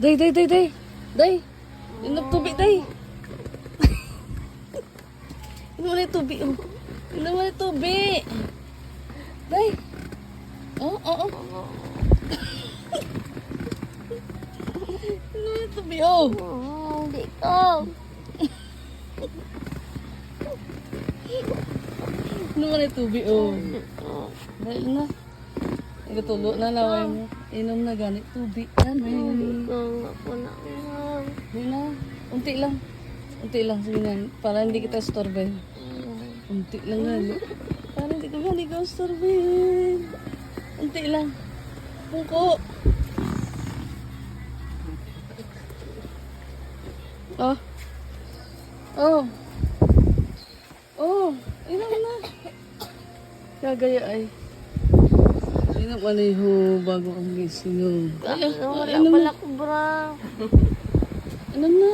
Day, day, day, day. Day. Inom tubig, day. Inom mo na yung tubig, oh. Inom mo na yung tubig. Day. Oh, oh, oh. Inom mo na yung tubig, oh. Hindi ko. Inom mo na yung tubig, oh. Dahil na. Nagatulo na laway mo. Inom na ganit tubig. Amen. Nga po na. Hindi na. Unti lang. Unti lang. Sige na. Para hindi kita storben. Unti lang na. Para hindi ko gani ka storben. Unti lang. Pungko. Oh. Oh. Oh. Inom na. Gagaya ay. Inom ka na yung bago ang gising yun. Wala pala ko, bra. Inom na.